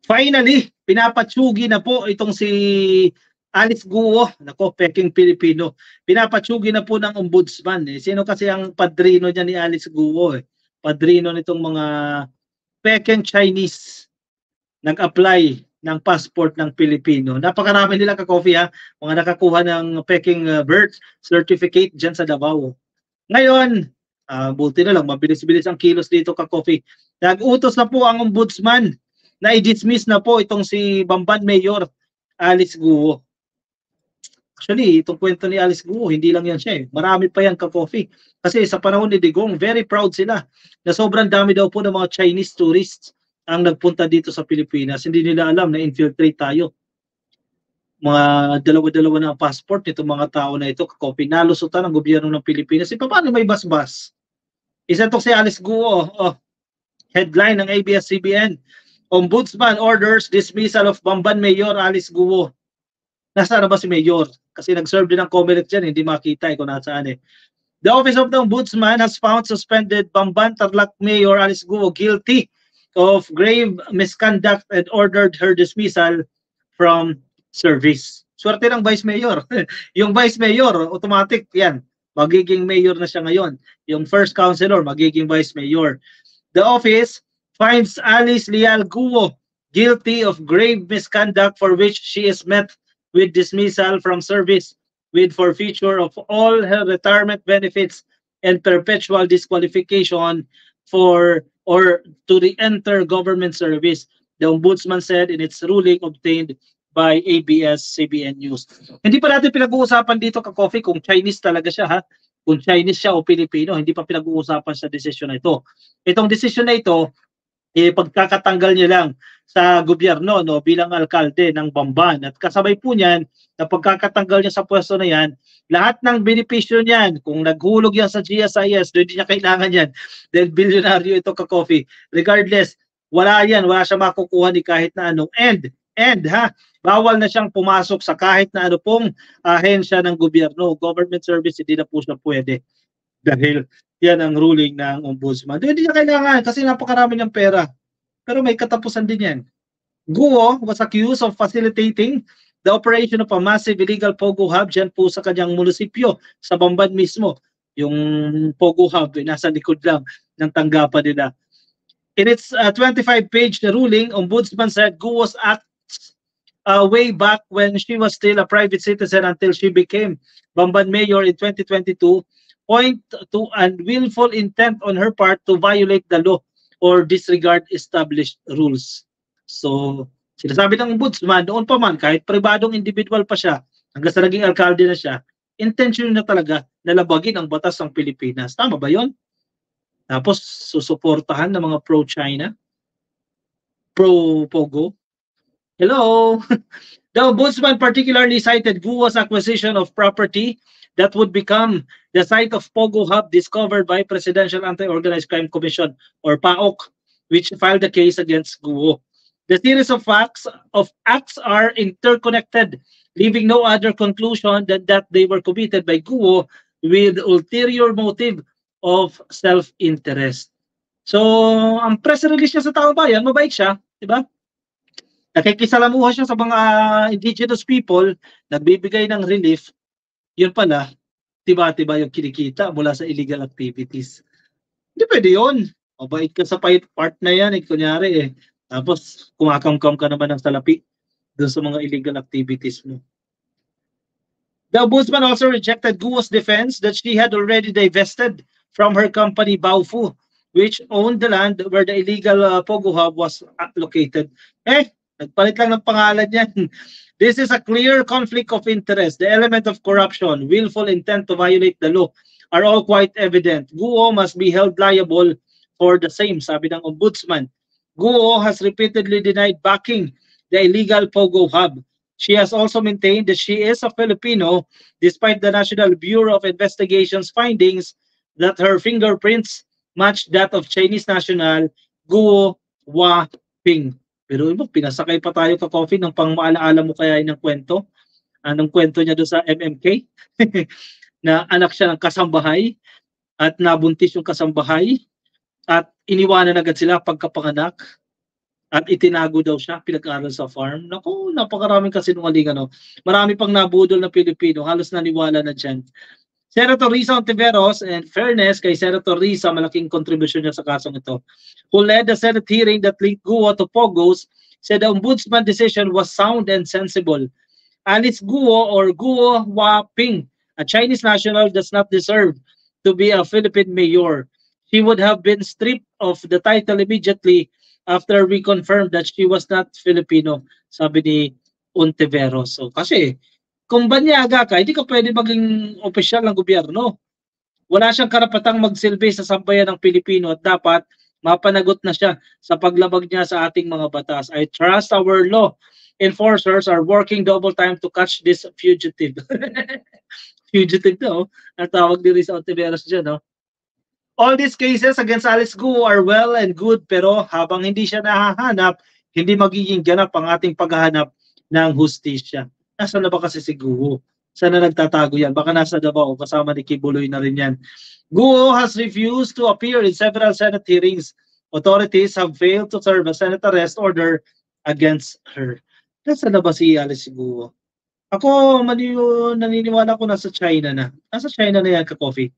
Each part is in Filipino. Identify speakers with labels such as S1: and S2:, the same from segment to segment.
S1: Finally, pinapatsugi na po itong si Alice Guo, nako, peking Pilipino. Pinapatsugi na po ng ombudsman. Sino kasi ang padrino niya ni Alice Guo? Padrino nitong mga peking Chinese nag-apply ng passport ng Pilipino. Napakarami nila ka-coffee ha, mga nakakuha ng peking birth certificate dyan sa Davao. Ngayon, buti na lang, mabilis-bilis ang kilos dito ka-coffee. Nag-utos na po ang ombudsman na i-dismiss na po itong si Bamban Mayor Alice Guo. Actually, itong kwento ni Alice Guo, hindi lang yan siya eh. Marami pa yan ka-coffee. Kasi sa panahon ni Digong, very proud sila na sobrang dami daw po ng mga Chinese tourists ang nagpunta dito sa Pilipinas. Hindi nila alam na infiltrate tayo. Mga dalawa-dalawa na ang passport nitong mga tao na ito, ka-coffee, nalusutan ng gobyerno ng Pilipinas. Paano may bas-bas? Isa to si Alice Guo. Headline ng ABS-CBN. Ombudsman orders dismissal of Bamban Mayor Alice Guo. Nasaan na ba si Mayor? Kasi nag-serve din ng COMELEC dyan, hindi makita kung nasaan eh. The Office of the Ombudsman has found suspended Bamban Tarlac Mayor Alice Guo guilty of grave misconduct and ordered her dismissal from service. Swerte ng Vice Mayor. Yung Vice Mayor, automatic yan. Magiging Mayor na siya ngayon. Yung First Councilor, magiging Vice Mayor. The office finds Alice Leal Guo guilty of grave misconduct for which she is met with dismissal from service with forfeiture of all her retirement benefits and perpetual disqualification for or to re-enter government service, the Ombudsman said in its ruling obtained by ABS-CBN News. Hindi pa natin pinag-uusapan dito ka-coffee kung Chinese talaga siya ha, kung Chinese siya o Pilipino, hindi pa pinag-uusapan sa desisyon na ito. Itong desisyon na ito, pagkakatanggal niya lang sa gobyerno no, bilang alkalde ng Bamban. At kasabay po niyan, na pagkakatanggal niya sa pwesto na yan, lahat ng benepisyo niyan, kung naghulog yan sa GSIS, hindi niya kailangan yan. Dahil bilyonaryo ito ka-coffee. Regardless, wala yan, wala siya makukuha ni kahit na anong end ha. Bawal na siyang pumasok sa kahit na ano pong ahensya ng gobyerno. Government service, hindi na po siya pwede. Dahil yan ang ruling ng ombudsman. Hindi niya kailangan kasi napakarami niyang pera. Pero may katapusan din yan. Guo was accused of facilitating the operation of a massive illegal Pogo Hub dyan po sa kanyang munisipyo, sa Bamban mismo. Yung Pogo Hub, nasa likod lang ng tanggapan nila. In its 25-page ruling, Ombudsman said Guo's acts way back when she was still a private citizen until she became Bamban Mayor in 2022 point to unwillful intent on her part to violate the law or disregard established rules. So, sinasabi ng ombudsman, noon pa man, kahit pribadong individual pa siya, hanggang sa naging alkalde na siya, intention na talaga na labagin ang batas ng Pilipinas. Tama ba yon? Tapos, susuportahan ng mga pro-China, pro-Pogo. Hello! The ombudsman particularly cited Guo's acquisition of property that would become the site of Pogo Hub discovered by Presidential Anti-Organized Crime Commission or PAOC, which filed the case against Guo. The series of acts are interconnected, leaving no other conclusion than that they were committed by Guo with ulterior motive of self-interest. So, ang press release niya sa taong bayan, mabait siya, di ba? Nakikisalamuha siya sa mga indigenous people, nagbibigay ng relief, yun pala, tiba-tiba yung kinikita mula sa illegal activities. Hindi pwede yun. Mabait ka sa part na yan, kunyari eh. Tapos, kumakamkam ka naman ng salapi doon sa mga illegal activities mo. The ombudsman also rejected Guo's defense that she had already divested from her company Baofu, which owned the land where the illegal Pogo Hub was located. Nagpalit lang ng pangalan yan. This is a clear conflict of interest. The element of corruption, willful intent to violate the law are all quite evident. Guo must be held liable for the same, sabi ng ombudsman. Guo has repeatedly denied backing the illegal Pogo Hub. She has also maintained that she is a Filipino despite the National Bureau of Investigation's findings that her fingerprints match that of Chinese national Guo Huaping. Pero pinasakay pa tayo ka-coffee ng pang-maalaala mo kaya ng kwento. Anong kwento niya doon sa MMK? Na anak siya ng kasambahay at nabuntis yung kasambahay at iniwanan agad sila pagkapanganak. At itinago daw siya, pinag-aral sa farm. Naku, napakaraming kasinungalingan. No? Marami pang nabudol na Pilipino, halos naniwala na dyan. Senator Risa Ontiveros, and fairness kay Senator Risa, malaking kontribusyon niya sa kasong ito, who led the Senate hearing that linked Guo to Pogos, said the ombudsman decision was sound and sensible. Alice Guo or Guo Huaping, a Chinese national, does not deserve to be a Philippine mayor. She would have been stripped of the title immediately after we confirmed that she was not Filipino, sabi ni Ontiveros. So, kasi kung banyaga ka, hindi ka pwede maging opisyal ng gobyerno. Wala siyang karapatang magsilbi sa sambayan ng Pilipino at dapat mapanagot na siya sa paglabag niya sa ating mga batas. I trust our law enforcers are working double time to catch this fugitive. Fugitive daw, ang tawag ni Risa Ontiveros dyan, no? All these cases against Alice Guo are well and good, pero habang hindi siya nahahanap, hindi magiging ganap ang ating paghahanap ng hustisya. Nasaan na ba kasi si Guo? Saan na nagtatago yan? Baka nasa Davao, kasama ni Kibuloy na rin yan. Guo has refused to appear in several Senate hearings. Authorities have failed to serve a Senate arrest order against her. Nasaan na ba si Alice Guo? Ako, naniniwala ko nasa China na. Nasa China na yan, ka-coffee.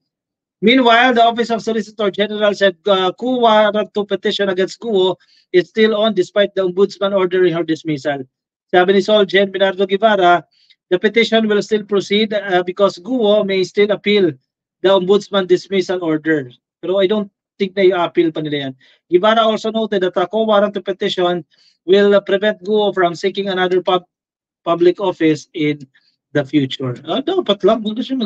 S1: Meanwhile, the Office of Solicitor General said coup warrant to petition against Guo is still on despite the Ombudsman ordering her dismissal. Sabi ni Solgen Bernardo Guevara, the petition will still proceed because Guo may still appeal the Ombudsman dismissal order. Pero I don't think na i-appeal pa nila yan. Guevara also noted that the coup warrant to petition will prevent Guo from seeking another public office in the future. Dapat lang, huwag na siya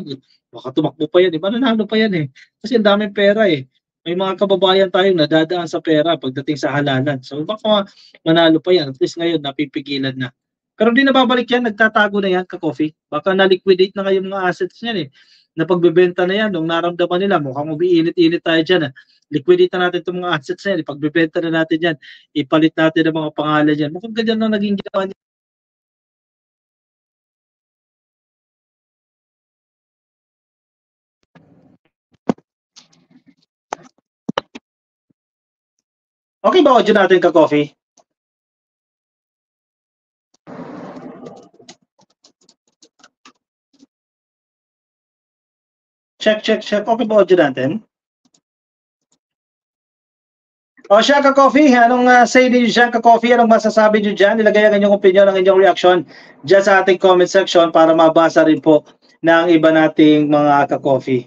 S1: baka tumakbo pa yan, diba? Nanalo pa yan eh. Kasi ang daming pera eh. May mga kababayan tayong nadadaan sa pera pagdating sa halalan. So baka manalo pa yan. At least ngayon, napipigilan na. Pero di nababalik yan, nagtatago na yan, ka-coffee. Baka na-liquidate na kayo mga assets niyan eh. Na pagbebenta na yan, nung naramdaman nila, mukhang umiinit-init tayo dyan. Liquidate na natin itong mga assets na yan. Pagbebenta na natin yan, ipalit natin ang mga pangalan yan. Mukhang ganyan na naging ginawa niya. Okay ba audio natin, ka-coffee? Check. Okay ba audio natin? O siya, ka-coffee, anong say niyo dyan, ka-coffee? Anong masasabi niyo dyan? Ilagay ang inyong opinion, ang inyong reaction dyan sa ating comment section para mabasa rin po ng iba nating mga ka-coffee.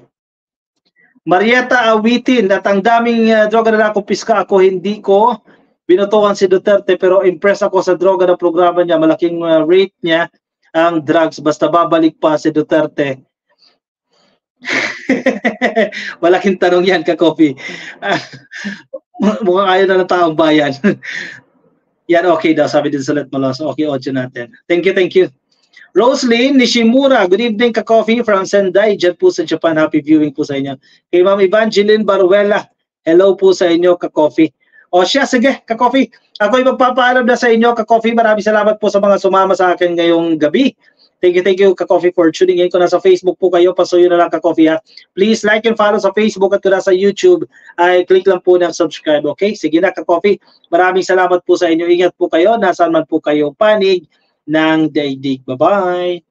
S1: Marieta Awitin, at ang daming droga na nakupiska ako, hindi ko binutuhan si Duterte pero impress ako sa droga na programa niya, malaking rate niya ang drugs, basta babalik pa si Duterte. Malaking tanong yan, ka-coffee. Mukhang ayaw na ng taong bayan. Yan, okay daw, sabi din sa Let Malos. Okay, audio natin. Thank you. Roslyn Nishimura, good evening, ka-coffee from Sendai, dyan po sa Japan. Happy viewing po sa inyo. Kay Ma'am Evangeline Baruela, hello po sa inyo, ka-coffee. O siya, sige, ka-coffee. Ako'y magpapaalam na sa inyo, ka-coffee. Maraming salamat po sa mga sumama sa akin ngayong gabi. Thank you, ka-coffee, for tuning in. Kung nasa Facebook po kayo, pasuyo na lang, ka-coffee, ha. Please like and follow sa Facebook, at kung nasa YouTube, ay click lang po ng subscribe, okay? Sige na, ka-coffee. Maraming salamat po sa inyo. Ingat po kayo, nasaan man po kayo panig ng daigdig. Bye-bye!